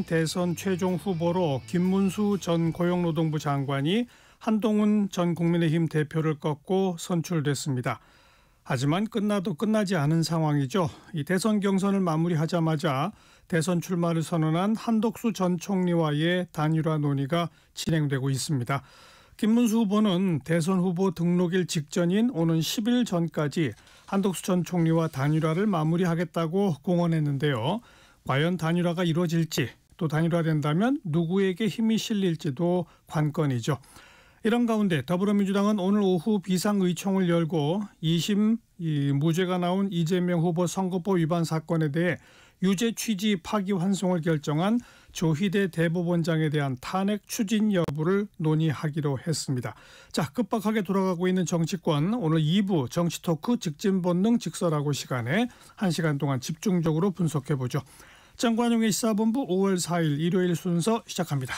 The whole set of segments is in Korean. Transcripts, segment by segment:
대선 최종 후보로 김문수 전 고용노동부 장관이 한동훈 전 국민의힘 대표를 꺾고 선출됐습니다. 하지만 끝나도 끝나지 않은 상황이죠. 이 대선 경선을 마무리하자마자 대선 출마를 선언한 한덕수 전 총리와의 단일화 논의가 진행되고 있습니다. 김문수 후보는 대선 후보 등록일 직전인 오는 10일 전까지 한덕수 전 총리와 단일화를 마무리하겠다고 공언했는데요. 과연 단일화가 이루어질지, 또 단일화된다면 누구에게 힘이 실릴지도 관건이죠. 이런 가운데 더불어민주당은 오늘 오후 비상의총을 열고 2심 무죄가 나온 이재명 후보 선거법 위반 사건에 대해 유죄 취지 파기환송을 결정한 조희대 대법원장에 대한 탄핵 추진 여부를 논의하기로 했습니다. 자, 급박하게 돌아가고 있는 정치권, 오늘 2부 정치토크 직진본능 직설하고 시간에 1시간 동안 집중적으로 분석해보죠. 정관용의 시사본부 5월 4일 일요일 순서 시작합니다.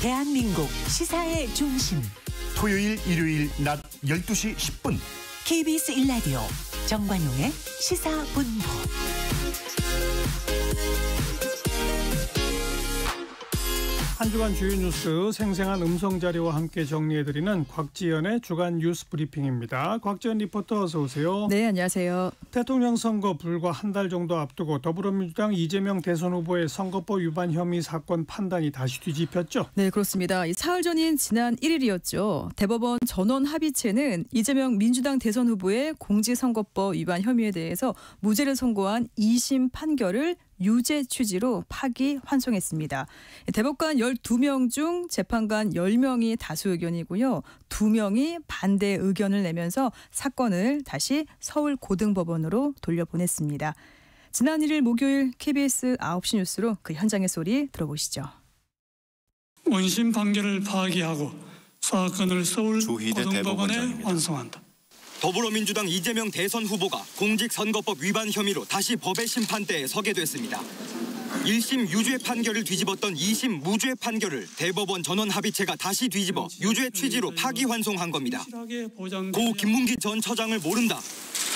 대한민국 시사의 중심. 토요일, 일요일 낮 12시 10분. KBS 1라디오 정관용의 시사본부. 한 주간 주요 뉴스 생생한 음성 자료와 함께 정리해드리는 곽지연의 주간 뉴스 브리핑입니다. 곽지연 리포터 어서 오세요. 네, 안녕하세요. 대통령 선거 불과 한 달 정도 앞두고 더불어민주당 이재명 대선 후보의 선거법 위반 혐의 사건 판단이 다시 뒤집혔죠. 네, 그렇습니다. 사흘 전인 지난 1일이었죠. 대법원 전원 합의체는 이재명 민주당 대선 후보의 공직선거법 위반 혐의에 대해서 무죄를 선고한 2심 판결을 유죄 취지로 파기환송했습니다. 대법관 12명 중 재판관 10명이 다수 의견이고요. 2명이 반대 의견을 내면서 사건을 다시 서울고등법원으로 돌려보냈습니다. 지난 1일 목요일 KBS 9시 뉴스로 그 현장의 소리 들어보시죠. 원심 판결을 파기하고 사건을 서울고등법원에 환송한다. 더불어민주당 이재명 대선 후보가 공직선거법 위반 혐의로 다시 법의 심판대에 서게 됐습니다. 1심 유죄 판결을 뒤집었던 2심 무죄 판결을 대법원 전원 합의체가 다시 뒤집어 유죄 취지로 파기환송한 겁니다. 고 김문기 전 처장을 모른다.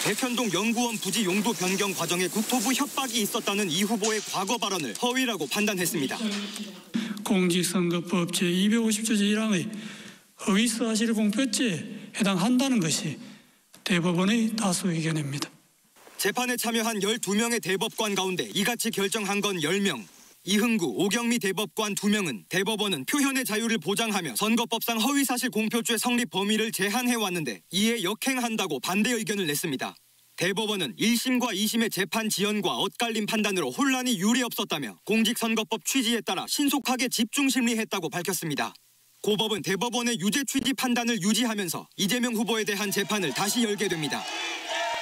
백현동 연구원 부지 용도 변경 과정에 국토부 협박이 있었다는 이 후보의 과거 발언을 허위라고 판단했습니다. 공직선거법 제250조 제1항의 허위사실 공표죄에 해당한다는 것이 대법원의 다수 의견입니다. 재판에 참여한 12명의 대법관 가운데 이같이 결정한 건 10명. 이흥구, 오경미 대법관 2명은 대법원은 표현의 자유를 보장하며 선거법상 허위사실 공표죄 성립 범위를 제한해왔는데 이에 역행한다고 반대 의견을 냈습니다. 대법원은 1심과 2심의 재판 지연과 엇갈린 판단으로 혼란이 유례없었다며 공직선거법 취지에 따라 신속하게 집중심리했다고 밝혔습니다. 고법은 대법원의 유죄 취지 판단을 유지하면서 이재명 후보에 대한 재판을 다시 열게 됩니다.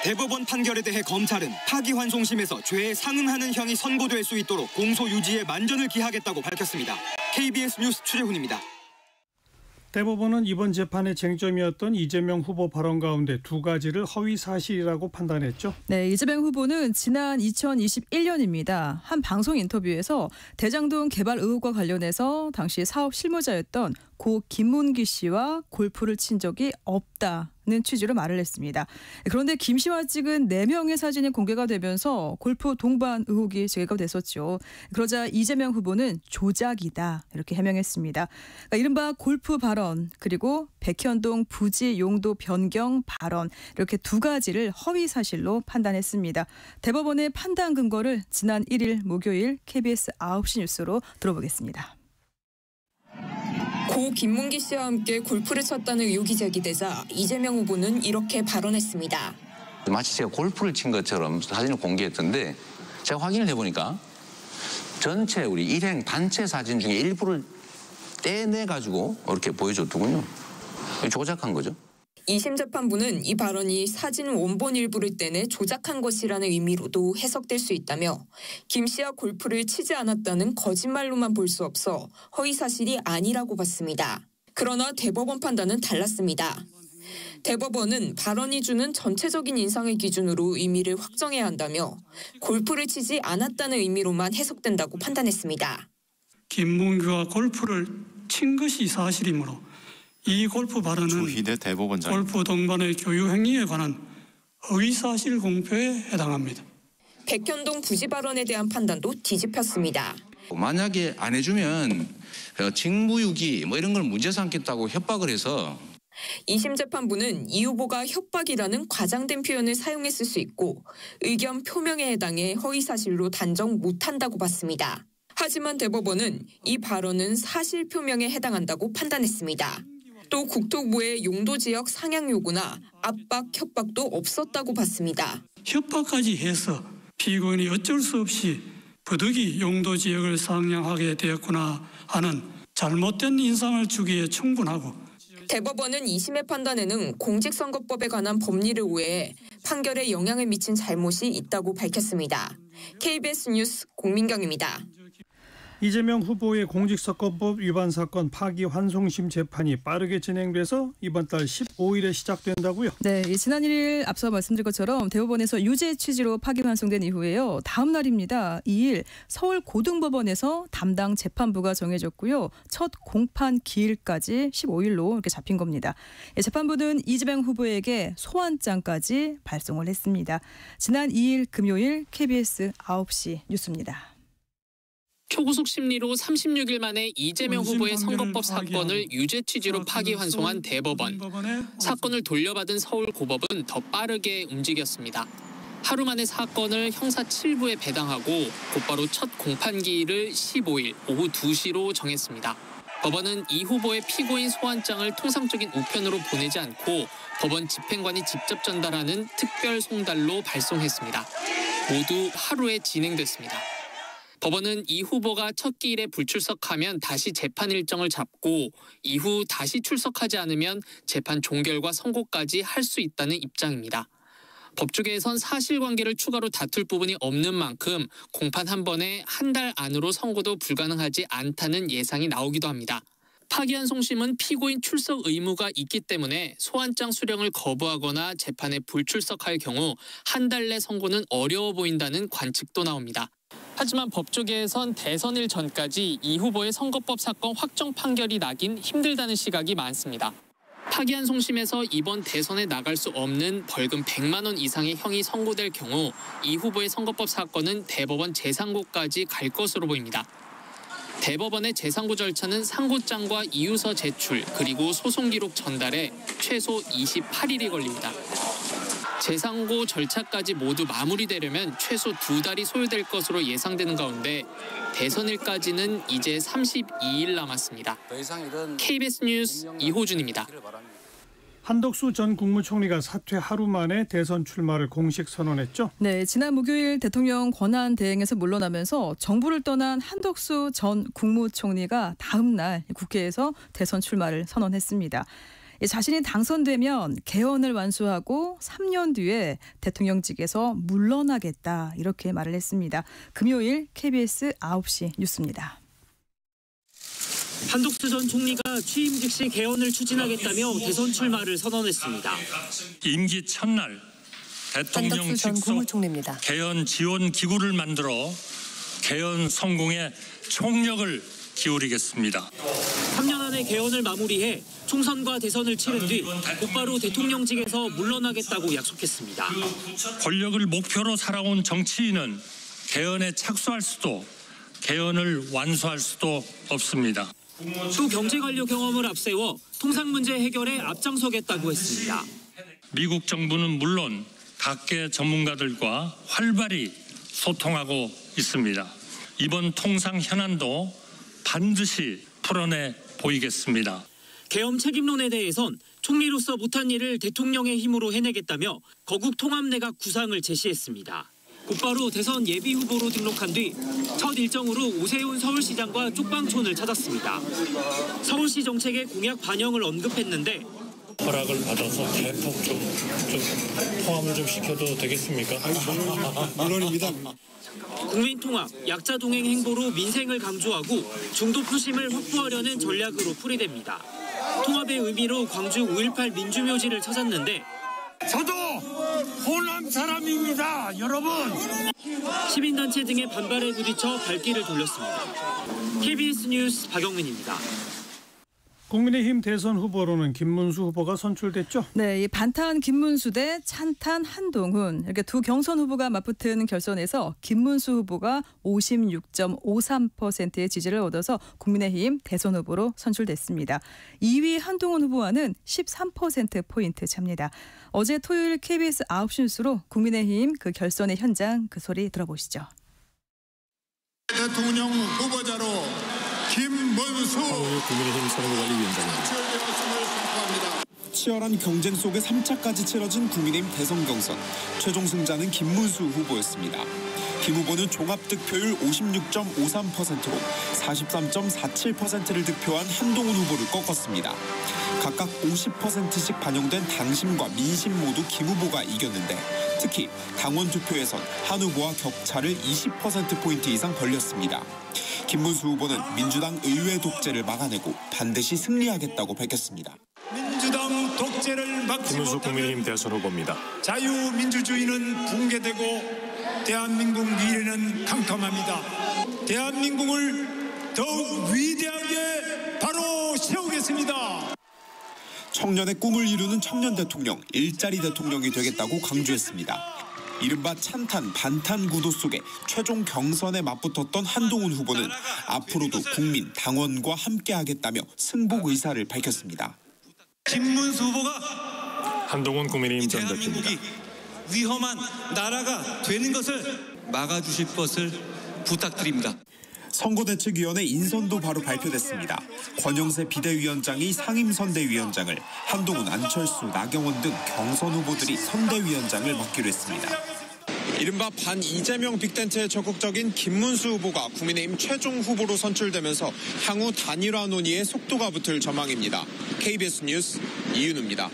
대법원 판결에 대해 검찰은 파기환송심에서 죄에 상응하는 형이 선고될 수 있도록 공소 유지에 만전을 기하겠다고 밝혔습니다. KBS 뉴스 최재훈입니다. 대법원은 이번 재판의 쟁점이었던 이재명 후보 발언 가운데 2가지를 허위 사실이라고 판단했죠. 네, 이재명 후보는 지난 2021년입니다. 한 방송 인터뷰에서 대장동 개발 의혹과 관련해서 당시 사업 실무자였던 고 김문기 씨와 골프를 친 적이 없다는 취지로 말을 했습니다. 그런데 김 씨와 찍은 4명의 사진이 공개가 되면서 골프 동반 의혹이 제기가 됐었죠. 그러자 이재명 후보는 조작이다 이렇게 해명했습니다. 그러니까 이른바 골프 발언 그리고 백현동 부지 용도 변경 발언 이렇게 2가지를 허위 사실로 판단했습니다. 대법원의 판단 근거를 지난 1일 목요일 KBS 9시 뉴스로 들어보겠습니다. 고 김문기 씨와 함께 골프를 쳤다는 의혹이 제기되자 이재명 후보는 이렇게 발언했습니다. 마치 제가 골프를 친 것처럼 사진을 공개했던데 제가 확인을 해보니까 전체 우리 일행 단체 사진 중에 일부를 떼내가지고 이렇게 보여줬더군요. 조작한 거죠. 2심 재판부는 이 발언이 사진 원본 일부를 떼내 조작한 것이라는 의미로도 해석될 수 있다며 김 씨와 골프를 치지 않았다는 거짓말로만 볼 수 없어 허위 사실이 아니라고 봤습니다. 그러나 대법원 판단은 달랐습니다. 대법원은 발언이 주는 전체적인 인상의 기준으로 의미를 확정해야 한다며 골프를 치지 않았다는 의미로만 해석된다고 판단했습니다. 김문규와 골프를 친 것이 사실이므로 이 골프 발언은 주희대 대법원장 골프 동반의 교육 행위에 관한 허위사실 공표에 해당합니다. 백현동 부지 발언에 대한 판단도 뒤집혔습니다. 만약에 안 해주면 직무유기 뭐 이런 걸 문제 삼겠다고 협박을 해서 2심 재판부는 이 후보가 협박이라는 과장된 표현을 사용했을 수 있고 의견 표명에 해당해 허위사실로 단정 못한다고 봤습니다. 하지만 대법원은 이 발언은 사실 표명에 해당한다고 판단했습니다. 또 국토부의 용도지역 상향 요구나 압박, 협박도 없었다고 봤습니다. 협박까지 해서 피고인이 어쩔 수 없이 부득이 용도지역을 상향하게 되었구나 하는 잘못된 인상을 주기에 충분하고 대법원은 2심의 판단에는 공직선거법에 관한 법리를 오해해 판결에 영향을 미친 잘못이 있다고 밝혔습니다. KBS 뉴스 공민경입니다. 이재명 후보의 공직선거법 위반 사건 파기환송심 재판이 빠르게 진행돼서 이번 달 15일에 시작된다고요? 네, 지난 1일 앞서 말씀드린 것처럼 대법원에서 유죄 취지로 파기환송된 이후에요. 다음 날입니다. 2일 서울고등법원에서 담당 재판부가 정해졌고요. 첫 공판 기일까지 15일로 이렇게 잡힌 겁니다. 재판부는 이재명 후보에게 소환장까지 발송을 했습니다. 지난 2일 금요일 KBS 9시 뉴스입니다. 초구속 심리로 36일 만에 이재명 후보의 선거법 사건을 유죄 취지로 파기환송한 대법원. 사건을 돌려받은 서울고법은 더 빠르게 움직였습니다. 하루 만에 사건을 형사 7부에 배당하고 곧바로 첫 공판기일을 15일 오후 2시로 정했습니다. 법원은 이 후보의 피고인 소환장을 통상적인 우편으로 보내지 않고 법원 집행관이 직접 전달하는 특별 송달로 발송했습니다. 모두 하루에 진행됐습니다. 법원은 이 후보가 첫 기일에 불출석하면 다시 재판 일정을 잡고 이후 다시 출석하지 않으면 재판 종결과 선고까지 할 수 있다는 입장입니다. 법조계에선 사실관계를 추가로 다툴 부분이 없는 만큼 공판 한 번에 한 달 안으로 선고도 불가능하지 않다는 예상이 나오기도 합니다. 파기환송심은 피고인 출석 의무가 있기 때문에 소환장 수령을 거부하거나 재판에 불출석할 경우 한 달 내 선고는 어려워 보인다는 관측도 나옵니다. 하지만 법조계에선 대선일 전까지 이 후보의 선거법 사건 확정 판결이 나긴 힘들다는 시각이 많습니다. 파기환송심에서 이번 대선에 나갈 수 없는 벌금 100만 원 이상의 형이 선고될 경우 이 후보의 선거법 사건은 대법원 재상고까지 갈 것으로 보입니다. 대법원의 재상고 절차는 상고장과 이유서 제출 그리고 소송 기록 전달에 최소 28일이 걸립니다. 재상고 절차까지 모두 마무리되려면 최소 2달이 소요될 것으로 예상되는 가운데 대선일까지는 이제 32일 남았습니다. KBS 뉴스 이호준입니다. 한덕수 전 국무총리가 사퇴 하루 만에 대선 출마를 공식 선언했죠? 네, 지난 목요일 대통령 권한 대행에서 물러나면서 정부를 떠난 한덕수 전 국무총리가 다음 날 국회에서 대선 출마를 선언했습니다. 자신이 당선되면 개헌을 완수하고 3년 뒤에 대통령직에서 물러나겠다 이렇게 말을 했습니다. 금요일 KBS 9시 뉴스입니다. 한덕수 전 총리가 취임 즉시 개헌을 추진하겠다며 대선 출마를 선언했습니다. 임기 첫날 대통령 직속 개헌 지원 기구를 만들어 개헌 성공에 총력을 기울이겠습니다. 3년 안에 개헌을 마무리해 총선과 대선을 치른 뒤 곧바로 대통령직에서 물러나겠다고 약속했습니다. 권력을 목표로 살아온 정치인은 개헌에 착수할 수도 개헌을 완수할 수도 없습니다. 또 경제관료 경험을 앞세워 통상 문제 해결에 앞장서겠다고 했습니다. 미국 정부는 물론 각계 전문가들과 활발히 소통하고 있습니다. 이번 통상 현안도 반드시 풀어내 보이겠습니다. 계엄 책임론에 대해선 총리로서 못한 일을 대통령의 힘으로 해내겠다며 거국 통합내각 구상을 제시했습니다. 곧바로 대선 예비 후보로 등록한 뒤 첫 일정으로 오세훈 서울시장과 쪽방촌을 찾았습니다. 서울시 정책의 공약 반영을 언급했는데 허락을 받아서 대폭 좀 포함을 좀 시켜도 되겠습니까? 물론입니다. 국민통합, 약자 동행 행보로 민생을 강조하고 중도 표심을 확보하려는 전략으로 풀이됩니다. 통합의 의미로 광주 5.18 민주묘지를 찾았는데 저도 호남 사람입니다, 여러분. 시민단체 등의 반발에 부딪혀 발길을 돌렸습니다. KBS 뉴스 박영민입니다. 국민의힘 대선 후보로는 김문수 후보가 선출됐죠. 네, 이 반탄 김문수 대 찬탄 한동훈 이렇게 두 경선 후보가 맞붙은 결선에서 김문수 후보가 56.53%의 지지를 얻어서 국민의힘 대선 후보로 선출됐습니다. 2위 한동훈 후보와는 13%포인트 차입니다. 어제 토요일 KBS 9시 뉴스로 국민의힘 그 결선의 현장 그 소리 들어보시죠. 대통령 후보자로 김문수 국민의힘 선거관리위원장입니다. 치열한 경쟁 속에 3차까지 치러진 국민의힘 대선 경선. 최종 승자는 김문수 후보였습니다. 김 후보는 종합득표율 56.53%로 43.47%를 득표한 한동훈 후보를 꺾었습니다. 각각 50%씩 반영된 당심과 민심 모두 김 후보가 이겼는데 특히 당원 투표에선 한 후보와 격차를 20%포인트 이상 벌렸습니다. 김문수 후보는 민주당 의회 독재를 막아내고 반드시 승리하겠다고 밝혔습니다. 민주당 독재를 막지 김문수 국민의힘 대선 후보입니다. 자유민주주의는 붕괴되고 대한민국 미래는 캄캄합니다. 대한민국을 더욱 위대하게 바로 세우겠습니다. 청년의 꿈을 이루는 청년 대통령, 일자리 대통령이 되겠다고 강조했습니다. 이른바 찬탄, 반탄 구도 속에 최종 경선에 맞붙었던 한동훈 후보는 앞으로도 국민, 당원과 함께하겠다며 승복 의사를 밝혔습니다. 김문수 후보가 한동훈 국민의힘 전 대표입니다. 위험한 나라가 되는 것을 막아주실 것을 부탁드립니다. 선거대책위원회 인선도 바로 발표됐습니다. 권영세 비대위원장이 상임선대위원장을, 한동훈, 안철수, 나경원 등 경선 후보들이 선대위원장을 맡기로 했습니다. 이른바 반 이재명 빅텐트에 적극적인 김문수 후보가 국민의힘 최종 후보로 선출되면서 향후 단일화 논의에 속도가 붙을 전망입니다. KBS 뉴스 이윤우입니다.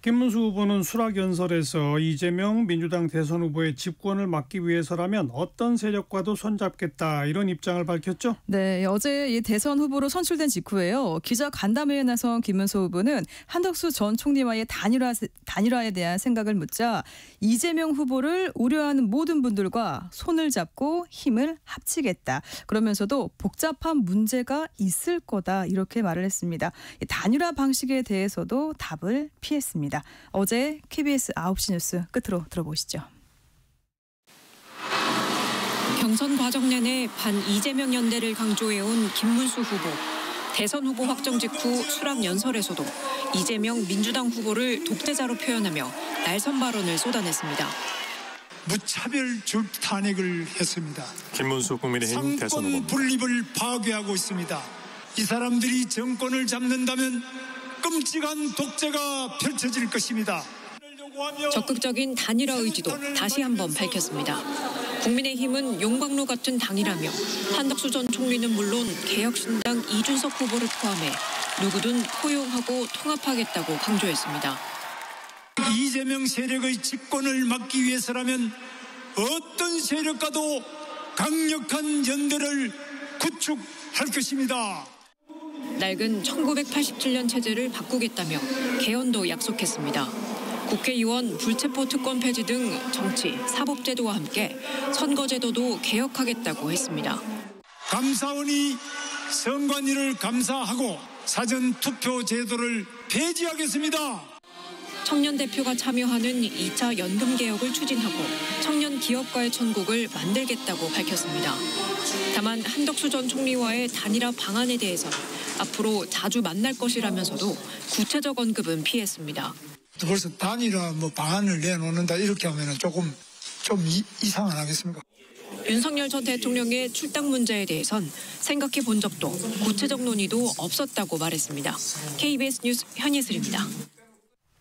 김문수 후보는 수락연설에서 이재명 민주당 대선 후보의 집권을 막기 위해서라면 어떤 세력과도 손잡겠다 이런 입장을 밝혔죠. 네, 어제 이 대선 후보로 선출된 직후에요. 기자 간담회에 나선 김문수 후보는 한덕수 전 총리와의 단일화에 대한 생각을 묻자 이재명 후보를 우려하는 모든 분들과 손을 잡고 힘을 합치겠다. 그러면서도 복잡한 문제가 있을 거다 이렇게 말을 했습니다. 단일화 방식에 대해서도 답을 피했습니다. 어제 KBS 9시 뉴스 끝으로 들어보시죠. 경선 과정 내내 반 이재명 연대를 강조해온 김문수 후보. 대선 후보 확정 직후 수락 연설에서도 이재명 민주당 후보를 독재자로 표현하며 날선 발언을 쏟아냈습니다. 무차별 탄핵을 했습니다. 김문수 국민의힘 대선 후보입니다. 상권 분립을 파괴하고 있습니다. 이 사람들이 정권을 잡는다면 끔찍한 독재가 펼쳐질 것입니다. 적극적인 단일화 의지도 다시 한번 밝혔습니다. 국민의힘은 용광로 같은 당이라며 한덕수 전 총리는 물론 개혁신당 이준석 후보를 포함해 누구든 포용하고 통합하겠다고 강조했습니다. 이재명 세력의 집권을 막기 위해서라면 어떤 세력과도 강력한 연대를 구축할 것입니다. 낡은 1987년 체제를 바꾸겠다며 개헌도 약속했습니다. 국회의원 불체포 특권 폐지 등 정치, 사법제도와 함께 선거제도도 개혁하겠다고 했습니다. 감사원이 선관위를 감사하고 사전투표 제도를 폐지하겠습니다. 청년 대표가 참여하는 2차 연금 개혁을 추진하고 청년 기업가의 천국을 만들겠다고 밝혔습니다. 다만 한덕수 전 총리와의 단일화 방안에 대해서는 앞으로 자주 만날 것이라면서도 구체적 언급은 피했습니다. 벌써 단일화 방안을 내놓는다 이렇게 하면 조금 좀 이상 안 하겠습니까? 윤석열 전 대통령의 출당 문제에 대해선 생각해 본 적도 구체적 논의도 없었다고 말했습니다. KBS 뉴스 현예슬입니다.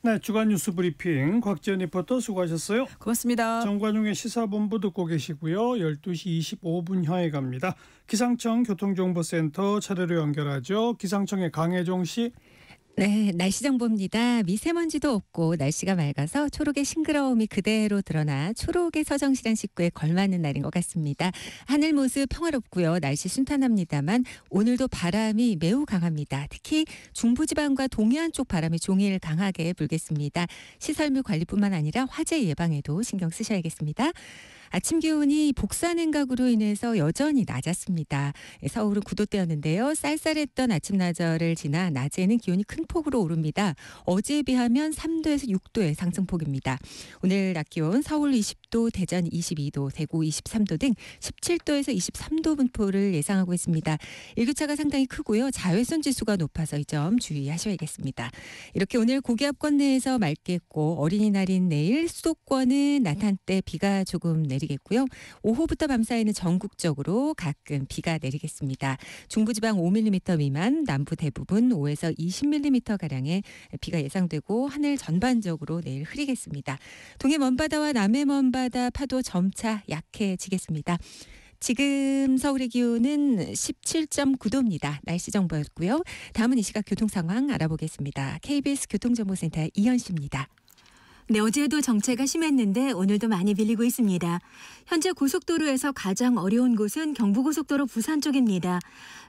네, 주간 뉴스 브리핑 곽지연 리포터 수고하셨어요. 고맙습니다. 정관용의 시사본부 듣고 계시고요. 12시 25분형에 갑니다. 기상청 교통정보센터 차례로 연결하죠. 기상청의 강혜종 씨. 네, 날씨 정보입니다. 미세먼지도 없고 날씨가 맑아서 초록의 싱그러움이 그대로 드러나 초록의 서정시장 식구에 걸맞는 날인 것 같습니다. 하늘 모습 평화롭고요. 날씨 순탄합니다만 오늘도 바람이 매우 강합니다. 특히 중부지방과 동해안 쪽 바람이 종일 강하게 불겠습니다. 시설물 관리뿐만 아니라 화재 예방에도 신경 쓰셔야겠습니다. 아침 기온이 복사 냉각으로 인해서 여전히 낮았습니다. 서울은 9도대였는데요. 쌀쌀했던 아침 낮을 지나 낮에는 기온이 큰 폭으로 오릅니다. 어제에 비하면 3도에서 6도의 상승폭입니다. 오늘 낮 기온 서울 20도, 대전 22도, 대구 23도 등 17도에서 23도 분포를 예상하고 있습니다. 일교차가 상당히 크고요. 자외선 지수가 높아서 이 점 주의하셔야겠습니다. 이렇게 오늘 고기압권 내에서 맑겠고 어린이날인 내일 수도권은 낮 한때 비가 조금 내리겠고요. 오후부터 밤 사이는 전국적으로 가끔 비가 내리겠습니다. 중부지방 5mm 미만, 남부 대부분 5에서 20mm가량의 비가 예상되고 하늘 전반적으로 내일 흐리겠습니다. 동해 먼바다와 남해 먼바다 파도 점차 약해지겠습니다. 지금 서울의 기온은 17.9도입니다. 날씨 정보였고요. 다음은 이 시각 교통 상황 알아보겠습니다. KBS 교통정보센터의 이현 씨입니다. 네, 어제도 정체가 심했는데 오늘도 많이 밀리고 있습니다. 현재 고속도로에서 가장 어려운 곳은 경부고속도로 부산 쪽입니다.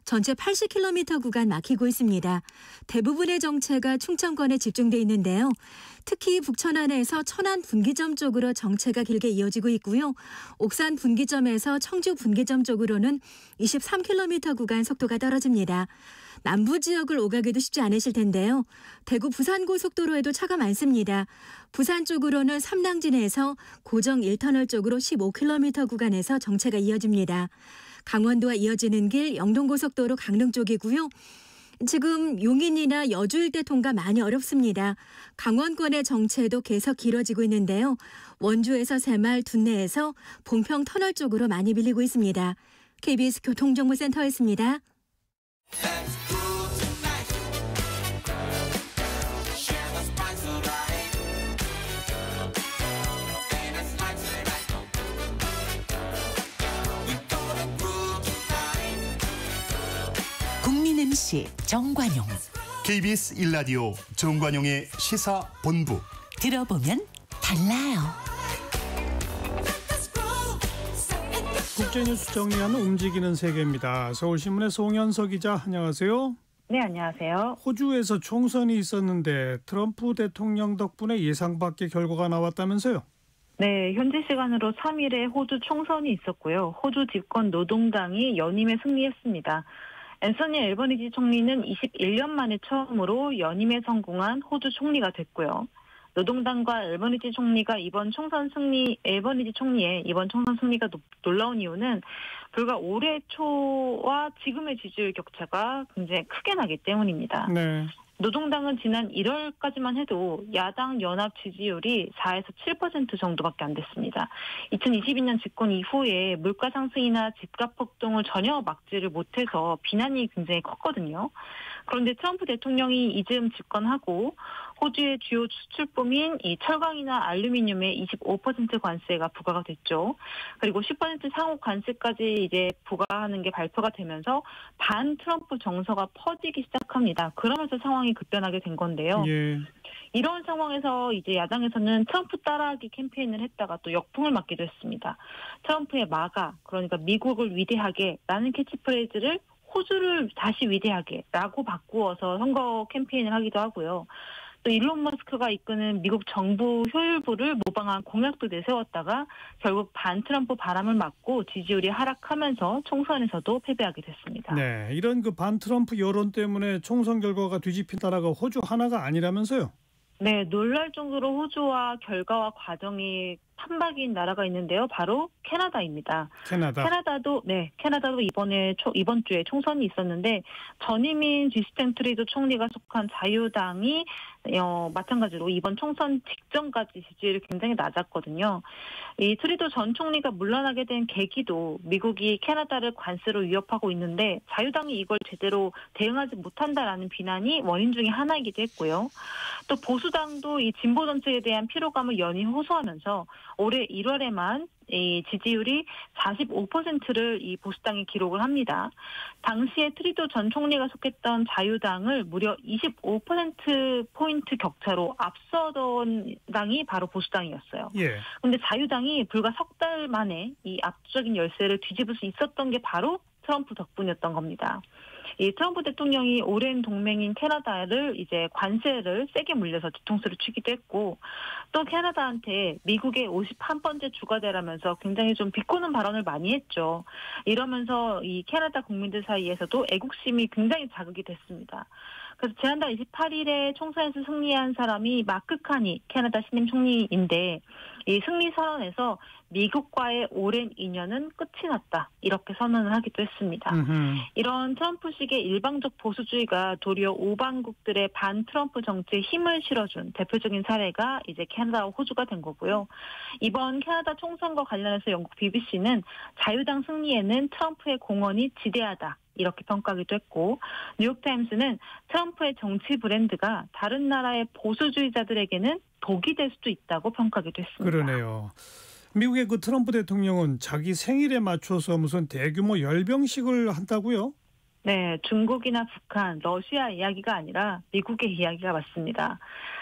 전체 80km 구간 막히고 있습니다. 대부분의 정체가 충청권에 집중돼 있는데요. 특히 북천안에서 천안 분기점 쪽으로 정체가 길게 이어지고 있고요. 옥산 분기점에서 청주 분기점 쪽으로는 23km 구간 속도가 떨어집니다. 남부 지역을 오가기도 쉽지 않으실 텐데요. 대구 부산고속도로에도 차가 많습니다. 부산 쪽으로는 삼랑진에서 고정 1터널 쪽으로 15km 구간에서 정체가 이어집니다. 강원도와 이어지는 길 영동고속도로 강릉 쪽이고요. 지금 용인이나 여주 일대 통과 많이 어렵습니다. 강원권의 정체도 계속 길어지고 있는데요. 원주에서 새마을 둔내에서 봉평 터널 쪽으로 많이 밀리고 있습니다. KBS 교통정보센터였습니다. 국민 MC 정관용, KBS 1라디오 정관용의 시사본부. 들어보면 달라요. 국제뉴스 정리하는 움직이는 세계입니다. 서울신문의 송현석 기자, 안녕하세요. 네, 안녕하세요. 호주에서 총선이 있었는데 트럼프 대통령 덕분에 예상 밖의 결과가 나왔다면서요? 네, 현지 시간으로 3일에 호주 총선이 있었고요. 호주 집권 노동당이 연임에 승리했습니다. 앤서니 앨버니지 총리는 21년 만에 처음으로 연임에 성공한 호주 총리가 됐고요. 노동당과 앨버니지 총리가 앨버니지 총리의 이번 총선 승리가 놀라운 이유는 불과 올해 초와 지금의 지지율 격차가 굉장히 크게 나기 때문입니다. 네. 노동당은 지난 1월까지만 해도 야당 연합 지지율이 4에서 7% 정도밖에 안 됐습니다. 2022년 집권 이후에 물가 상승이나 집값 폭등을 전혀 막지를 못해서 비난이 굉장히 컸거든요. 그런데 트럼프 대통령이 이즈음 집권하고 호주의 주요 수출품인 이 철강이나 알루미늄에 25% 관세가 부과가 됐죠. 그리고 10% 상호 관세까지 이제 부과하는 게 발표가 되면서 반 트럼프 정서가 퍼지기 시작합니다. 그러면서 상황이 급변하게 된 건데요. 예. 이런 상황에서 이제 야당에서는 트럼프 따라하기 캠페인을 했다가 또 역풍을 맞기도 했습니다. 트럼프의 마가, 그러니까 미국을 위대하게라는 캐치프레이즈를 호주를 다시 위대하게라고 바꾸어서 선거 캠페인을 하기도 하고요. 또 일론 머스크가 이끄는 미국 정부 효율부를 모방한 공약도 내세웠다가 결국 반 트럼프 바람을 맞고 지지율이 하락하면서 총선에서도 패배하게 됐습니다. 네, 이런 그 반 트럼프 여론 때문에 총선 결과가 뒤집힌 나라가 호주 하나가 아니라면서요? 네, 놀랄 정도로 호주와 결과와 과정이 판박인 나라가 있는데요. 바로 캐나다입니다. 캐나다도 이번 주에 총선이 있었는데 전임인 주스틴 트리도 총리가 속한 자유당이 마찬가지로 이번 총선 직전까지 지지율이 굉장히 낮았거든요. 이 트리도 전 총리가 물러나게 된 계기도 미국이 캐나다를 관세로 위협하고 있는데 자유당이 이걸 제대로 대응하지 못한다라는 비난이 원인 중에 하나이기도 했고요. 또 보수당도 이 진보 정책에 대한 피로감을 연이어 호소하면서 올해 1월에만 이 지지율이 45%를 이 보수당이 기록을 합니다. 당시에 트리도 전 총리가 속했던 자유당을 무려 25%포인트 격차로 앞서던 당이 바로 보수당이었어요. 그런데 자유당이 불과 석 달 만에 이 압도적인 열세를 뒤집을 수 있었던 게 바로 트럼프 덕분이었던 겁니다. 이 트럼프 대통령이 오랜 동맹인 캐나다를 이제 관세를 세게 물려서 뒤통수를 치기도 했고, 또 캐나다한테 미국의 51번째 주가 되라면서 굉장히 좀 비꼬는 발언을 많이 했죠. 이러면서 이 캐나다 국민들 사이에서도 애국심이 굉장히 자극이 됐습니다. 그래서 지난달 28일에 총선에서 승리한 사람이 마크 카니 캐나다 신임 총리인데, 이 승리 선언에서 미국과의 오랜 인연은 끝이 났다, 이렇게 선언을 하기도 했습니다. 이런 트럼프식의 일방적 보수주의가 도리어 오방국들의 반 트럼프 정치에 힘을 실어준 대표적인 사례가 이제 캐나다와 호주가 된 거고요. 이번 캐나다 총선과 관련해서 영국 BBC는 자유당 승리에는 트럼프의 공헌이 지대하다, 이렇게 평가하기도 했고, 뉴욕타임스는 트럼프의 정치 브랜드가 다른 나라의 보수주의자들에게는 독이 될 수도 있다고 평가하기도 했습니다. 그러네요. 미국의 그 트럼프 대통령은 자기 생일에 맞춰서 무슨 대규모 열병식을 한다고요? 네, 중국이나 북한, 러시아 이야기가 아니라 미국의 이야기가 맞습니다.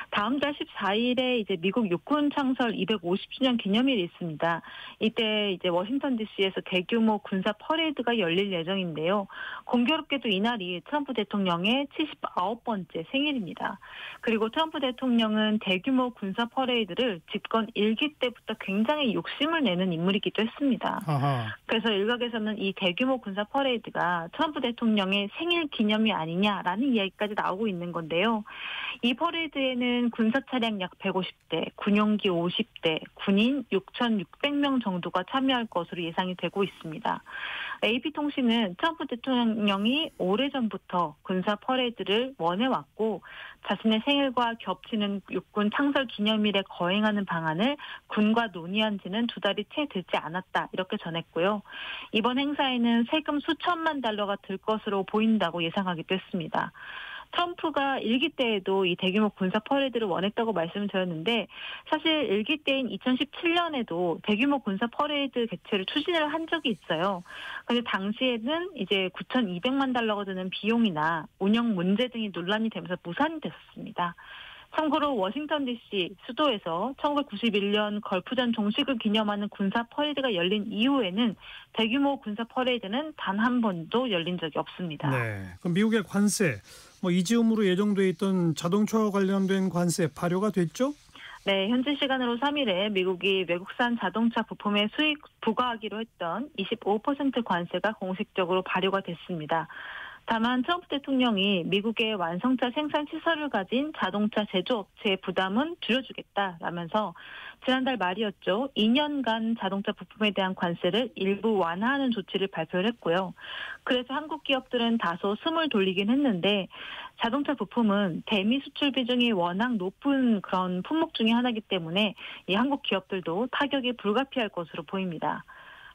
다음 달 14일에 이제 미국 육군 창설 250주년 기념일이 있습니다. 이때 이제 워싱턴 DC에서 대규모 군사 퍼레이드가 열릴 예정인데요. 공교롭게도 이날이 트럼프 대통령의 79번째 생일입니다. 그리고 트럼프 대통령은 대규모 군사 퍼레이드를 집권 1기 때부터 굉장히 욕심을 내는 인물이기도 했습니다. 아하. 그래서 일각에서는 이 대규모 군사 퍼레이드가 트럼프 대통령의 생일 기념이 아니냐라는 이야기까지 나오고 있는 건데요. 이 퍼레이드에는 군사 차량 약 150대, 군용기 50대, 군인 6,600명 정도가 참여할 것으로 예상이 되고 있습니다. AP통신은 트럼프 대통령이 오래전부터 군사 퍼레이드를 원해왔고, 자신의 생일과 겹치는 육군 창설 기념일에 거행하는 방안을 군과 논의한 지는 2달이 채 되지 않았다, 이렇게 전했고요. 이번 행사에는 세금 수천만 달러가 들 것으로 보인다고 예상하기도 했습니다. 트럼프가 1기 때에도 이 대규모 군사 퍼레이드를 원했다고 말씀을 드렸는데, 사실 1기 때인 2017년에도 대규모 군사 퍼레이드 개최를 추진을 한 적이 있어요. 그런데 당시에는 이제 9,200만 달러가 드는 비용이나 운영 문제 등이 논란이 되면서 무산이 됐었습니다. 참고로 워싱턴 DC 수도에서 1991년 걸프전 종식을 기념하는 군사 퍼레이드가 열린 이후에는 대규모 군사 퍼레이드는 단 한 번도 열린 적이 없습니다. 네, 그럼 미국의 관세, 이지음으로 예정돼 있던 자동차와 관련된 관세 발효가 됐죠? 네, 현지 시간으로 3일에 미국이 외국산 자동차 부품에 수익 부과하기로 했던 25% 관세가 공식적으로 발효가 됐습니다. 다만 트럼프 대통령이 미국의 완성차 생산 시설을 가진 자동차 제조업체의 부담은 줄여주겠다라면서 지난달 말이었죠. 2년간 자동차 부품에 대한 관세를 일부 완화하는 조치를 발표를 했고요. 그래서 한국 기업들은 다소 숨을 돌리긴 했는데, 자동차 부품은 대미 수출 비중이 워낙 높은 그런 품목 중에 하나이기 때문에 이 한국 기업들도 타격이 불가피할 것으로 보입니다.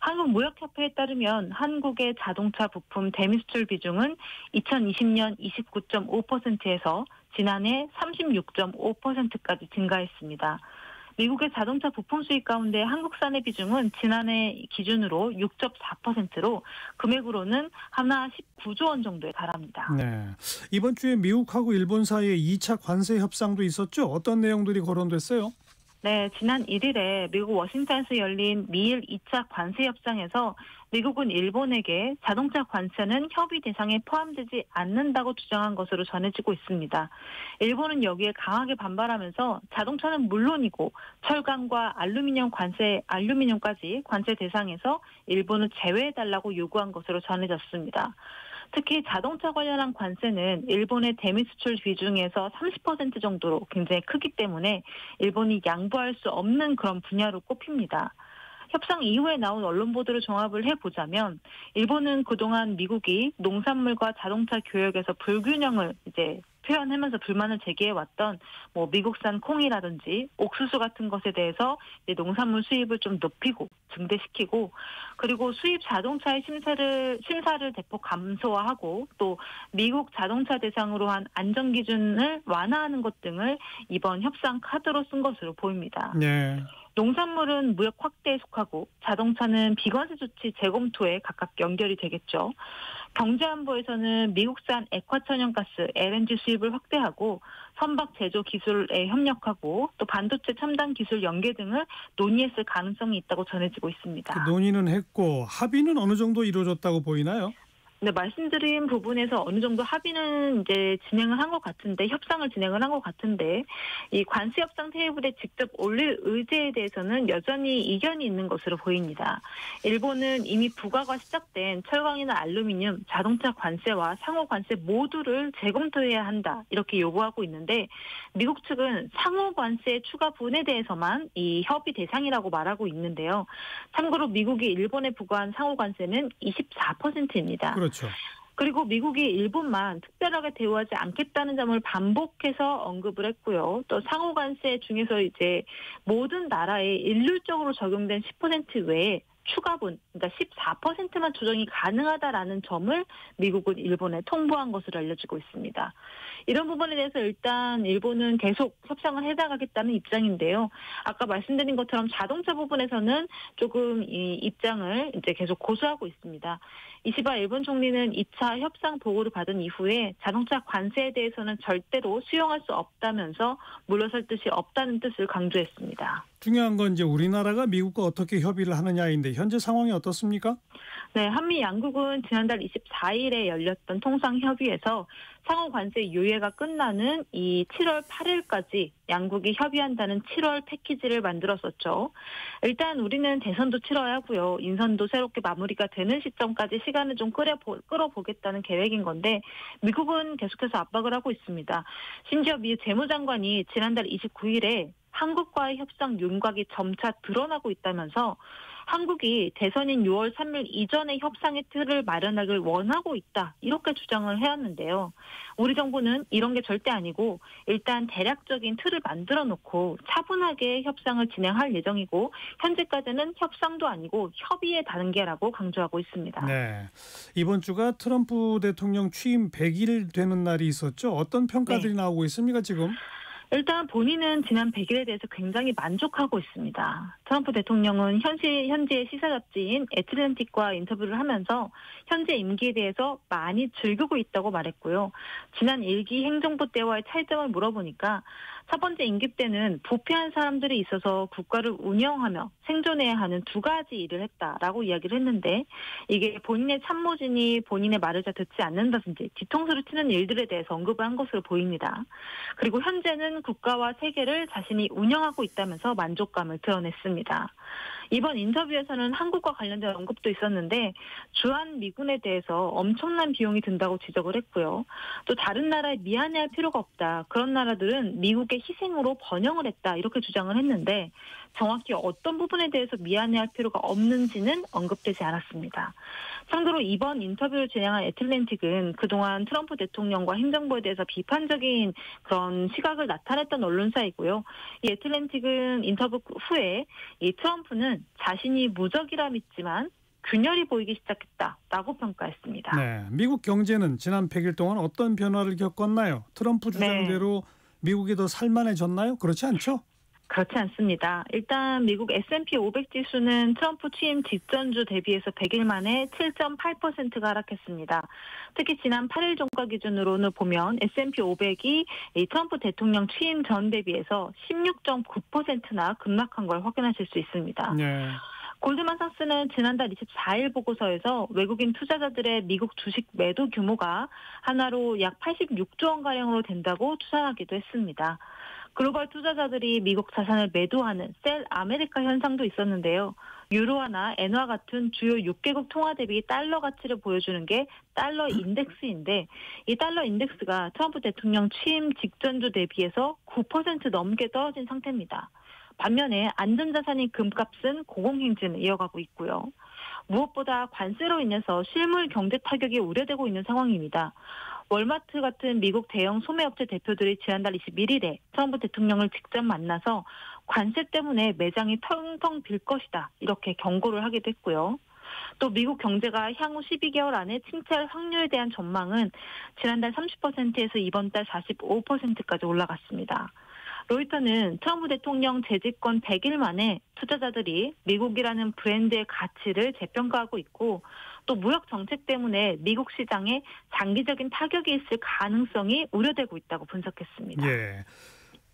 한국무역협회에 따르면 한국의 자동차 부품 대미 수출 비중은 2020년 29.5%에서 지난해 36.5%까지 증가했습니다. 미국의 자동차 부품 수입 가운데 한국산의 비중은 지난해 기준으로 6.4%로 금액으로는 하나 19조 원 정도에 달합니다. 네, 이번 주에 미국하고 일본 사이에 2차 관세 협상도 있었죠? 어떤 내용들이 거론됐어요? 네, 지난 1일에 미국 워싱턴에서 열린 미일 2차 관세 협상에서 미국은 일본에게 자동차 관세는 협의 대상에 포함되지 않는다고 주장한 것으로 전해지고 있습니다. 일본은 여기에 강하게 반발하면서 자동차는 물론이고 철강과 알루미늄까지 관세 대상에서 일본을 제외해달라고 요구한 것으로 전해졌습니다. 특히 자동차 관련한 관세는 일본의 대미 수출 비중에서 30% 정도로 굉장히 크기 때문에 일본이 양보할 수 없는 그런 분야로 꼽힙니다. 협상 이후에 나온 언론 보도를 종합을 해보자면, 일본은 그동안 미국이 농산물과 자동차 교역에서 불균형을 이제 표현하면서 불만을 제기해왔던 미국산 콩이라든지 옥수수 같은 것에 대해서 이제 농산물 수입을 좀 높이고 증대시키고, 그리고 수입 자동차의 심사를 대폭 감소화하고, 또 미국 자동차 대상으로 한 안전 기준을 완화하는 것 등을 이번 협상 카드로 쓴 것으로 보입니다. 네. 농산물은 무역 확대에 속하고 자동차는 비관세 조치 재검토에 각각 연결이 되겠죠. 경제안보에서는 미국산 액화천연가스 LNG 수입을 확대하고 선박 제조 기술에 협력하고 또 반도체 첨단 기술 연계 등을 논의했을 가능성이 있다고 전해지고 있습니다. 그 논의는 했고 합의는 어느 정도 이루어졌다고 보이나요? 네, 말씀드린 부분에서 어느 정도 합의는 이제 진행을 한 것 같은데, 협상을 진행을 한 것 같은데, 이 관세 협상 테이블에 직접 올릴 의제에 대해서는 여전히 이견이 있는 것으로 보입니다. 일본은 이미 부과가 시작된 철강이나 알루미늄, 자동차 관세와 상호 관세 모두를 재검토해야 한다, 이렇게 요구하고 있는데, 미국 측은 상호 관세 추가 분에 대해서만 이 협의 대상이라고 말하고 있는데요. 참고로 미국이 일본에 부과한 상호 관세는 24%입니다. 그렇죠. 그리고 미국이 일본만 특별하게 대우하지 않겠다는 점을 반복해서 언급을 했고요. 또 상호 관세 중에서 이제 모든 나라에 일률적으로 적용된 10% 외에 추가분, 그러니까 14%만 조정이 가능하다라는 점을 미국은 일본에 통보한 것으로 알려지고 있습니다. 이런 부분에 대해서 일단 일본은 계속 협상을 해나가겠다는 입장인데요. 아까 말씀드린 것처럼 자동차 부분에서는 조금 이 입장을 이제 계속 고수하고 있습니다. 이시바 일본 총리는 2차 협상 보고를 받은 이후에 자동차 관세에 대해서는 절대로 수용할 수 없다면서 물러설 뜻이 없다는 뜻을 강조했습니다. 중요한 건 이제 우리나라가 미국과 어떻게 협의를 하느냐인데 현재 상황이 어떻습니까? 네, 한미 양국은 지난달 24일에 열렸던 통상협의에서 상호 관세 유예가 끝나는 이 7월 8일까지 양국이 협의한다는 7월 패키지를 만들었었죠. 일단 우리는 대선도 치러야 하고요. 인선도 새롭게 마무리가 되는 시점까지 시간을 좀 끌어보겠다는 계획인 건데 미국은 계속해서 압박을 하고 있습니다. 심지어 미 재무장관이 지난달 29일에 한국과의 협상 윤곽이 점차 드러나고 있다면서 한국이 대선인 6월 3일 이전의 협상의 틀을 마련하길 원하고 있다, 이렇게 주장을 해왔는데요. 우리 정부는 이런 게 절대 아니고 일단 대략적인 틀을 만들어 놓고 차분하게 협상을 진행할 예정이고 현재까지는 협상도 아니고 협의의 단계라고 강조하고 있습니다. 네, 이번 주가 트럼프 대통령 취임 100일 되는 날이 있었죠. 어떤 평가들이 나오고 있습니까 지금? 일단 본인은 지난 100일에 대해서 굉장히 만족하고 있습니다. 트럼프 대통령은 현지의 시사 잡지인 애틀랜틱과 인터뷰를 하면서 현재 임기에 대해서 많이 즐기고 있다고 말했고요. 지난 1기 행정부 때와의 차이점을 물어보니까 첫 번째 임기 때는 부패한 사람들이 있어서 국가를 운영하며 생존해야 하는 두 가지 일을 했다라고 이야기를 했는데 이게 본인의 참모진이 본인의 말을 잘 듣지 않는다든지 뒤통수를 치는 일들에 대해서 언급을 한 것으로 보입니다. 그리고 현재는 국가와 세계를 자신이 운영하고 있다면서 만족감을 드러냈습니다. 이번 인터뷰에서는 한국과 관련된 언급도 있었는데 주한 미군에 대해서 엄청난 비용이 든다고 지적을 했고요. 또 다른 나라에 미안해할 필요가 없다. 그런 나라들은 미국의 희생으로 번영을 했다. 이렇게 주장을 했는데 정확히 어떤 부분에 대해서 미안해할 필요가 없는지는 언급되지 않았습니다. 참고로 이번 인터뷰를 진행한 애틀랜틱은 그동안 트럼프 대통령과 행정부에 대해서 비판적인 그런 시각을 나타냈던 언론사이고요. 이 애틀랜틱은 인터뷰 후에 이 트럼프는 자신이 무적이라 믿지만 균열이 보이기 시작했다라고 평가했습니다. 네, 미국 경제는 지난 100일 동안 어떤 변화를 겪었나요? 트럼프 주장대로 미국이 더 살만해졌나요? 그렇지 않죠? 그렇지 않습니다. 일단 미국 S&P 500 지수는 트럼프 취임 직전주 대비해서 100일 만에 7.8%가 하락했습니다. 특히 지난 8일 종가 기준으로는 보면 S&P 500이 트럼프 대통령 취임 전 대비해서 16.9%나 급락한 걸 확인하실 수 있습니다. 네. 골드만삭스는 지난달 24일 보고서에서 외국인 투자자들의 미국 주식 매도 규모가 하나로 약 86조 원가량으로 된다고 추산하기도 했습니다. 글로벌 투자자들이 미국 자산을 매도하는 셀 아메리카 현상도 있었는데요. 유로화나 엔화 같은 주요 6개국 통화 대비 달러 가치를 보여주는 게 달러 인덱스인데 이 달러 인덱스가 트럼프 대통령 취임 직전주 대비해서 9% 넘게 떨어진 상태입니다. 반면에 안전자산인 금값은 고공행진을 이어가고 있고요. 무엇보다 관세로 인해서 실물 경제 타격이 우려되고 있는 상황입니다. 월마트 같은 미국 대형 소매업체 대표들이 지난달 21일에 트럼프 대통령을 직접 만나서 관세 때문에 매장이 텅텅 빌 것이다, 이렇게 경고를 하기도 했고요. 또 미국 경제가 향후 12개월 안에 침체할 확률에 대한 전망은 지난달 30%에서 이번 달 45%까지 올라갔습니다. 로이터는 트럼프 대통령 재집권 100일 만에 투자자들이 미국이라는 브랜드의 가치를 재평가하고 있고 또 무역 정책 때문에 미국 시장에 장기적인 타격이 있을 가능성이 우려되고 있다고 분석했습니다. 예.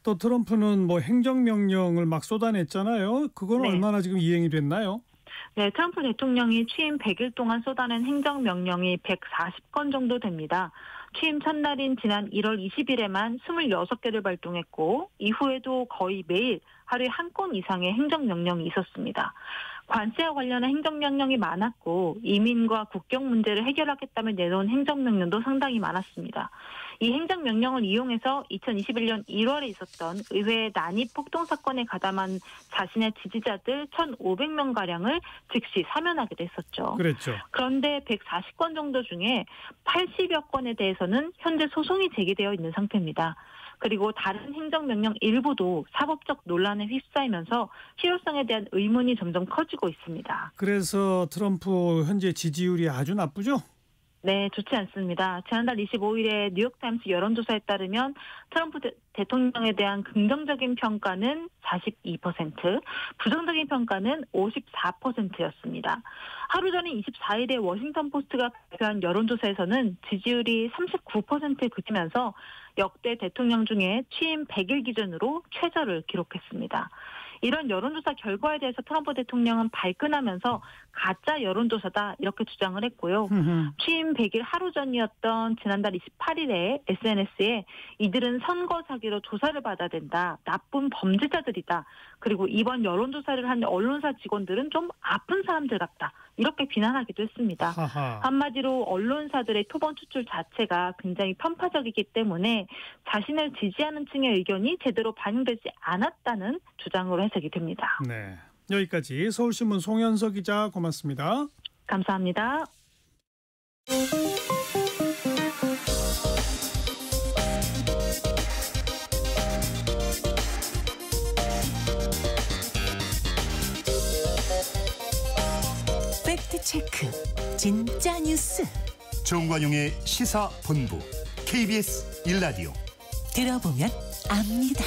또 트럼프는 뭐 행정명령을 막 쏟아냈잖아요. 그건 네. 얼마나 지금 이행이 됐나요? 네, 트럼프 대통령이 취임 100일 동안 쏟아낸 행정명령이 140건 정도 됩니다. 취임 첫날인 지난 1월 20일에만 26개를 발동했고 이후에도 거의 매일 하루에 한 건 이상의 행정명령이 있었습니다. 관세와 관련한 행정명령이 많았고 이민과 국경 문제를 해결하겠다며 내놓은 행정명령도 상당히 많았습니다. 이 행정명령을 이용해서 2021년 1월에 있었던 의회 난입 폭동 사건에 가담한 자신의 지지자들 1,500명가량을 즉시 사면하기도 했었죠. 그랬죠. 그런데 140건 정도 중에 80여 건에 대해서는 현재 소송이 제기되어 있는 상태입니다. 그리고 다른 행정명령 일부도 사법적 논란에 휩싸이면서 실효성에 대한 의문이 점점 커지고 있습니다. 그래서 트럼프 현재 지지율이 아주 나쁘죠? 네, 좋지 않습니다. 지난달 25일에 뉴욕타임스 여론조사에 따르면 트럼프 대통령에 대한 긍정적인 평가는 42%, 부정적인 평가는 54%였습니다. 하루 전인 24일에 워싱턴포스트가 발표한 여론조사에서는 지지율이 39%에 그치면서 역대 대통령 중에 취임 100일 기준으로 최저를 기록했습니다. 이런 여론조사 결과에 대해서 트럼프 대통령은 발끈하면서 가짜 여론조사다 이렇게 주장을 했고요. 취임 100일 하루 전이었던 지난달 28일에 SNS에 이들은 선거 사기로 조사를 받아야 된다. 나쁜 범죄자들이다. 그리고 이번 여론조사를 한 언론사 직원들은 좀 아픈 사람들 같다. 이렇게 비난하기도 했습니다. 한마디로 언론사들의 표본 추출 자체가 굉장히 편파적이기 때문에 자신을 지지하는 층의 의견이 제대로 반영되지 않았다는 주장으로 해석이 됩니다. 네, 여기까지 서울신문 송현석 기자 고맙습니다. 감사합니다. 팩트체크 진짜 뉴스 정관용의 시사본부 KBS 1라디오 들어보면 압니다.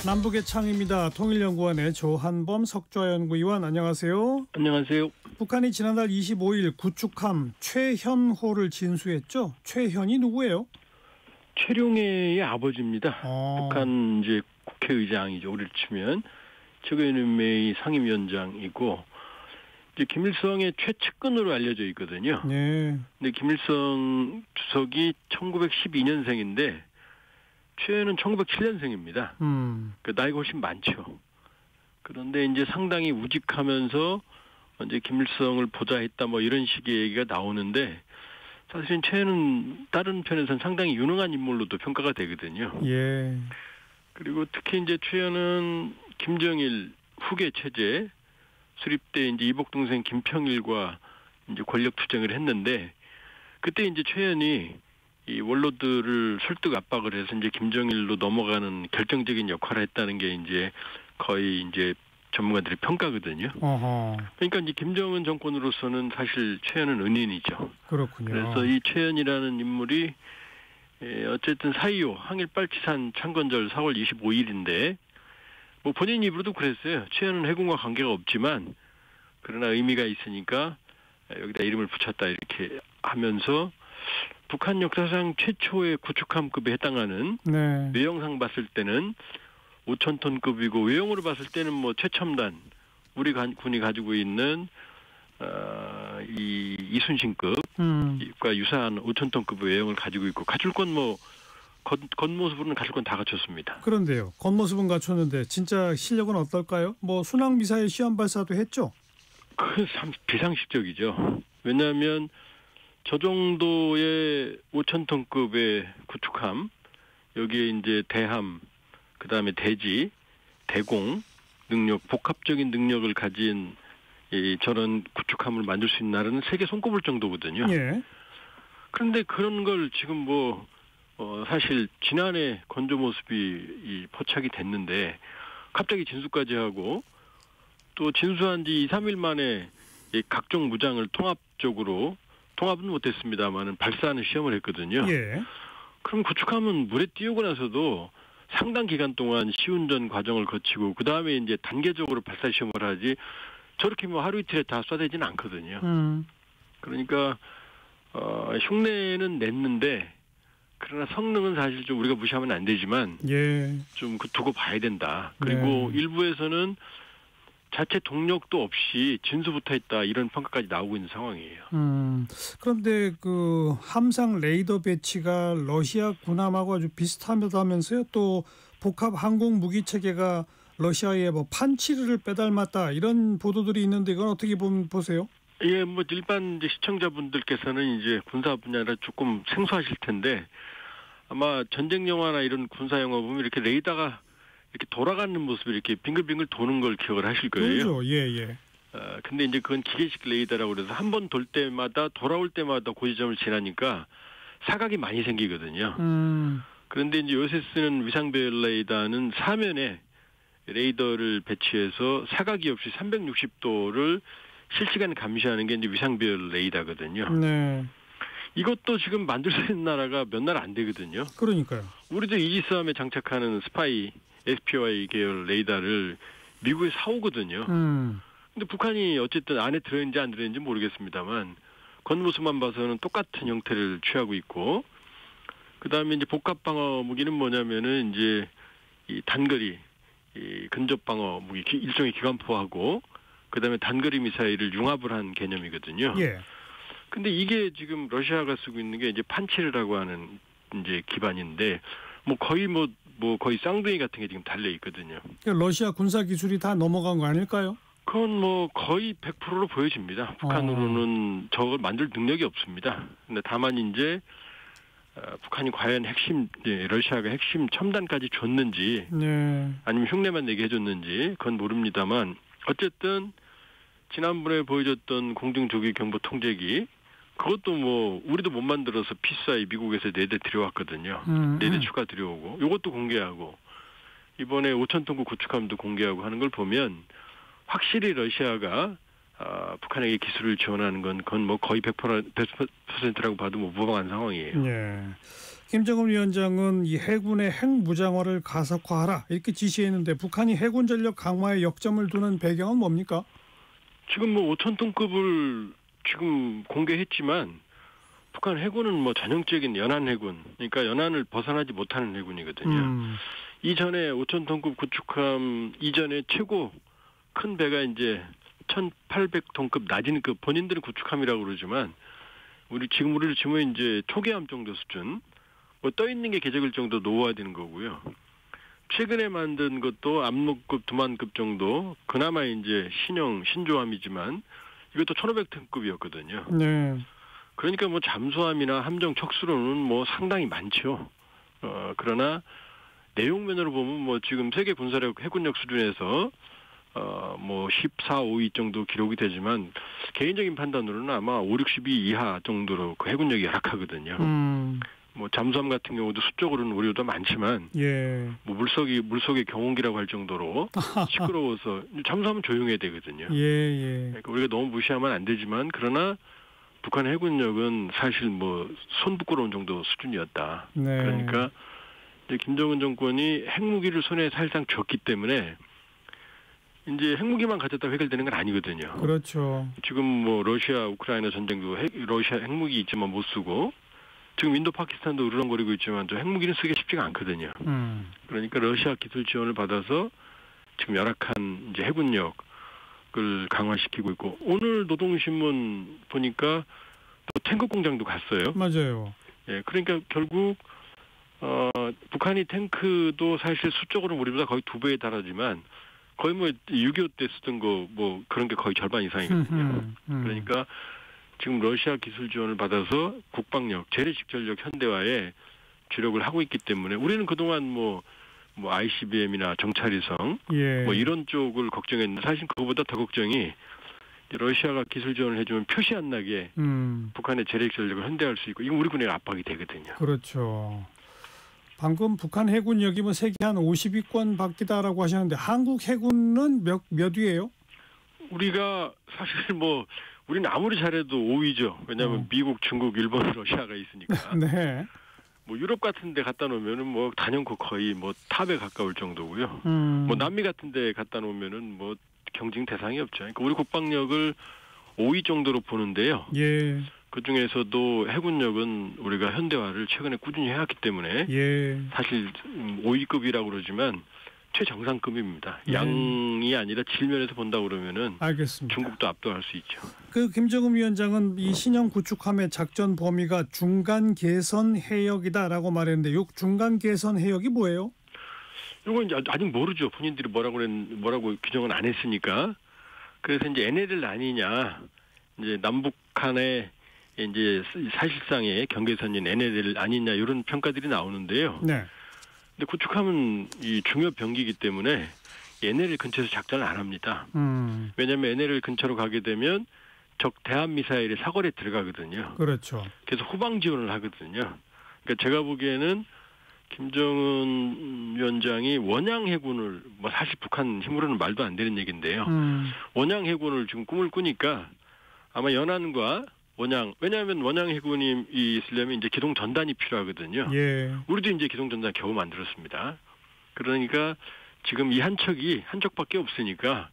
남북의 창입니다. 통일연구원의 조한범 석좌연구위원 안녕하세요. 안녕하세요. 북한이 지난달 25일 구축함 최현호를 진수했죠. 최현이 누구예요? 최룡해의 아버지입니다. 북한 이제 국회의장이죠. 우리를 치면 최고위원회의 상임위원장이고 이제 김일성의 최측근으로 알려져 있거든요. 네. 근데 김일성 주석이 1912년생인데 최현은 1907년생입니다. 그 나이가 훨씬 많죠. 그런데 이제 상당히 우직하면서 이제 김일성을 보좌했다 뭐 이런 식의 얘기가 나오는데 사실은 최현은 다른 편에서는 상당히 유능한 인물로도 평가가 되거든요. 예. 그리고 특히 이제 최현은 김정일 후계 체제 수립 때 이제 이복 동생 김평일과 이제 권력 투쟁을 했는데 그때 이제 최현이 이 원로들을 설득 압박을 해서 이제 김정일로 넘어가는 결정적인 역할을 했다는 게 이제 거의 이제 전문가들의 평가거든요. 그러니까 이제 김정은 정권으로서는 사실 최현은 은인이죠. 그렇군요. 그래서 이 최현이라는 인물이 어쨌든 4.25 항일 빨치산 창건절 4월 25일인데 뭐 본인 입으로도 그랬어요. 최현은 해군과 관계가 없지만 그러나 의미가 있으니까 여기다 이름을 붙였다 이렇게 하면서 북한 역사상 최초의 구축함급에 해당하는 네. 외형상 봤을 때는 5,000톤급이고 외형으로 봤을 때는 뭐 최첨단 우리 군이 가지고 있는 이 이순신급과 유사한 5,000톤급 외형을 가지고 있고 갖출 건 뭐 겉모습으로는 갖출 건 다 갖췄습니다. 그런데요. 겉모습은 갖췄는데 진짜 실력은 어떨까요? 뭐 순항 미사일 시험 발사도 했죠. 그 참 비상식적이죠. 왜냐하면 저 정도의 5,000톤급의 구축함 여기에 이제 대함 그다음에 대지, 대공 능력 복합적인 능력을 가진 이 저런 구축함을 만들 수 있는 나라는 세계 손꼽을 정도거든요. 예. 그런데 그런 걸 지금 뭐 사실 지난해 건조 모습이 포착이 됐는데 갑자기 진수까지 하고 또 진수한 지 2, 3일 만에 이 각종 무장을 통합은 못했습니다만은 발사하는 시험을 했거든요. 예. 그럼 구축함은 물에 띄우고 나서도 상당 기간 동안 시운전 과정을 거치고 그 다음에 이제 단계적으로 발사 시험을 하지 저렇게 뭐 하루 이틀에 다 쏴대지는 않거든요. 그러니까 흉내는 냈는데 그러나 성능은 사실 좀 우리가 무시하면 안 되지만 예. 좀 두고 봐야 된다. 그리고 네. 일부에서는 자체 동력도 없이 진수부터 있다 이런 평가까지 나오고 있는 상황이에요. 그런데 그 함상 레이더 배치가 러시아 군함하고 아주 비슷하다면서요. 또 복합 항공 무기 체계가 러시아의 뭐 판치르를 빼닮았다 이런 보도들이 있는데 이건 어떻게 보세요? 예, 뭐 일반 이제 시청자분들께서는 이제 군사 분야라 조금 생소하실 텐데 아마 전쟁 영화나 이런 군사 영화 보면 이렇게 레이더가 이렇게 돌아가는 모습이 이렇게 빙글빙글 도는 걸 기억을 하실 거예요. 그렇죠. 예. 근데 이제 그건 기계식 레이더라고 그래서 한 번 돌 때마다 돌아올 때마다 그 지점을 지나니까 사각이 많이 생기거든요. 그런데 이제 요새 쓰는 위상배열 레이더는 사면에 레이더를 배치해서 사각이 없이 360도를 실시간 감시하는 게 이제 위상배열 레이더거든요. 네. 이것도 지금 만들 수 있는 나라가 몇 나라 안 되거든요. 그러니까요. 우리도 이지스함에 장착하는 스파이 SPY 계열 레이더를 미국에 사오거든요. 근데 북한이 어쨌든 안에 들어있는지 안 들어있는지 모르겠습니다만 겉모습만 봐서는 똑같은 형태를 취하고 있고 그다음에 이제 복합 방어 무기는 뭐냐면은 이제 이 단거리 이 근접 방어 무기 일종의 기관포하고 그다음에 단거리 미사일을 융합을 한 개념이거든요. 예. 근데 이게 지금 러시아가 쓰고 있는 게 이제 판치르라고 하는 이제 기반인데 거의 거의 쌍둥이 같은 게 지금 달려 있거든요. 러시아 군사 기술이 다 넘어간 거 아닐까요? 그건 거의 100%로 보여집니다. 북한으로는 저걸 만들 능력이 없습니다. 근데 다만 이제 북한이 과연 러시아가 핵심 첨단까지 줬는지 아니면 흉내만 내게 해줬는지 그건 모릅니다만 어쨌든 지난번에 보여줬던 공중조기 경보 통제기 그것도 우리도 못 만들어서 P4 미국에서 4대 들여왔거든요. 4대 추가 들여오고 이것도 공개하고 이번에 5,000톤급 구축함도 공개하고 하는 걸 보면 확실히 러시아가 북한에게 기술을 지원하는 그건 거의 100%라고 봐도 무방한 상황이에요. 예. 김정은 위원장은 이 해군의 핵무장화를 가속화하라 이렇게 지시했는데 북한이 해군 전력 강화에 역점을 두는 배경은 뭡니까? 지금 5,000톤급을 지금 공개했지만 북한 해군은 전형적인 연안 해군, 그러니까 연안을 벗어나지 못하는 해군이거든요. 이전에 5,000톤급 구축함 이전에 최고 큰 배가 이제 1,800톤급 낮은 급 본인들은 구축함이라고 그러지만 우리를 치면 이제 초계함 정도 수준 떠 있는 게 계적일 정도 노후화되는 거고요. 최근에 만든 것도 압록급, 두만급 정도 그나마 이제 신조함이지만 이것도 1,500톤급이었거든요. 네. 그러니까 잠수함이나 함정 척수로는 상당히 많죠. 그러나 내용면으로 보면 지금 세계 군사력 해군력 수준에서 14, 5위 정도 기록이 되지만 개인적인 판단으로는 아마 5, 62 이하 정도로 그 해군력이 열악하거든요. 잠수함 같은 경우도 수적으로는 우리보다 많지만 물속의 경운기라고 할 정도로 시끄러워서 잠수함은 조용해야 되거든요. 그러니까 우리가 너무 무시하면 안 되지만 그러나 북한 해군력은 사실 손 부끄러운 정도 수준이었다. 그러니까 이제 김정은 정권이 핵무기를 손에 사실상 줬기 때문에 이제 핵무기만 가졌다고 해결되는 건 아니거든요. 그렇죠. 지금 러시아 우크라이나 전쟁도 러시아 핵무기 있지만 못 쓰고 지금 인도 파키스탄도 으르렁거리고 있지만 저 핵무기는 쓰기 쉽지가 않거든요. 그러니까 러시아 기술 지원을 받아서 지금 열악한 이제 해군력을 강화시키고 있고 오늘 노동신문 보니까 탱크 공장도 갔어요. 맞아요. 예, 그러니까 결국 북한이 탱크도 사실 수적으로 우리보다 거의 2배에 달하지만 거의 6.25 때 쓰던 거 그런 게 거의 절반 이상이거든요. 그러니까 지금 러시아 기술 지원을 받아서 국방력, 재래식 전력 현대화에 주력을 하고 있기 때문에 우리는 그동안 ICBM이나 정찰위성 이런 쪽을 걱정했는데 사실 그거보다 더 걱정이 러시아가 기술 지원을 해주면 표시 안 나게 북한의 재래식 전력을 현대화할 수 있고 이건 우리 군에 압박이 되거든요. 그렇죠. 방금 북한 해군력이 세계 한 50위권 밖이다라고 하셨는데 한국 해군은 몇 위예요? 우리가 사실 우리는 아무리 잘해도 5위죠. 왜냐하면 미국, 중국, 일본, 러시아가 있으니까. 네. 유럽 같은 데 갖다 놓으면은 단연코 거의 탑에 가까울 정도고요. 남미 같은 데 갖다 놓으면은 경쟁 대상이 없죠. 그러니까 우리 국방력을 5위 정도로 보는데요. 예. 그 중에서도 해군력은 우리가 현대화를 최근에 꾸준히 해왔기 때문에 사실 5위급이라고 그러지만 최정상급입니다. 양이 아니라 질면에서 본다 그러면은 알겠습니다. 중국도 압도할 수 있죠. 그 김정은 위원장은 이 신형 구축함의 작전 범위가 중간 개선 해역이다라고 말했는데 이 중간 개선 해역이 뭐예요? 이건 이제 아직 모르죠. 본인들이 뭐라고 규정은 안 했으니까. 그래서 이제 NLL 아니냐, 이제 남북한의 이제 사실상의 경계선인 NLL 아니냐 이런 평가들이 나오는데요. 네. 근데 구축함은 이 중요 병기이기 때문에 NLL 근처에서 작전을 안 합니다. 왜냐하면 NLL 근처로 가게 되면 적 대함 미사일의 사거리에 들어가거든요. 그렇죠. 그래서 후방 지원을 하거든요. 그러니까 제가 보기에는 김정은 위원장이 원양 해군을 사실 북한 힘으로는 말도 안 되는 얘기인데요. 원양 해군을 지금 꿈을 꾸니까 아마 연안과 원양, 왜냐하면 원양 해군이 있으려면 이제 기동 전단이 필요하거든요. 예. 우리도 이제 기동 전단 겨우 만들었습니다. 그러니까 지금 이 한 척밖에 없으니까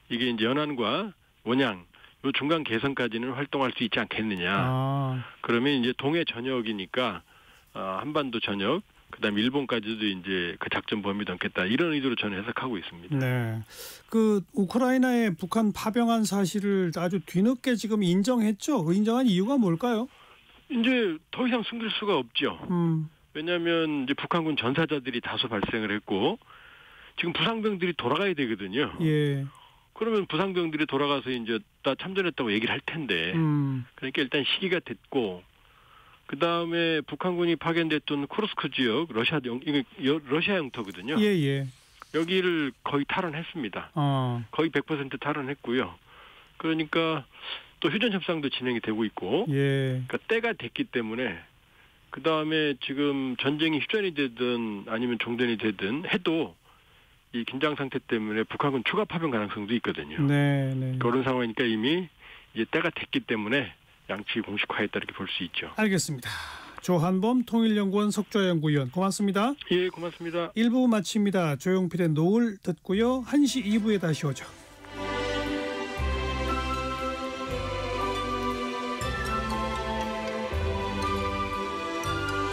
이게 이제 연안과 원양 요 중간 개선까지는 활동할 수 있지 않겠느냐. 그러면 이제 동해 전역이니까 한반도 전역, 그다음에 일본까지도 이제 그 작전 범위 넘겠다 이런 의도로 저는 해석하고 있습니다. 네, 그 우크라이나에 북한 파병한 사실을 아주 뒤늦게 지금 인정했죠. 그 인정한 이유가 뭘까요? 이제 더 이상 숨길 수가 없죠. 왜냐하면 이제 북한군 전사자들이 다소 발생을 했고 지금 부상병들이 돌아가야 되거든요. 예. 그러면 부상병들이 돌아가서 이제 다 참전했다고 얘기를 할 텐데, 그러니까 일단 시기가 됐고. 그 다음에 북한군이 파견됐던 쿠르스크 지역, 러시아 영토거든요. 예. 여기를 거의 탈환했습니다. 거의 100% 탈환했고요. 그러니까 또 휴전 협상도 진행이 되고 있고, 그러니까 때가 됐기 때문에 그 다음에 지금 전쟁이 휴전이 되든 아니면 종전이 되든 해도 이 긴장 상태 때문에 북한군 추가 파병 가능성도 있거든요. 네. 그런 상황이니까 이미 이제 때가 됐기 때문에. 양측이 공식화했다 이렇게 볼 수 있죠. 알겠습니다. 조한범 통일연구원 석좌연구위원 고맙습니다. 예, 고맙습니다. 1부 마칩니다. 조용필의 노을 듣고요. 1시 2부에 다시 오죠.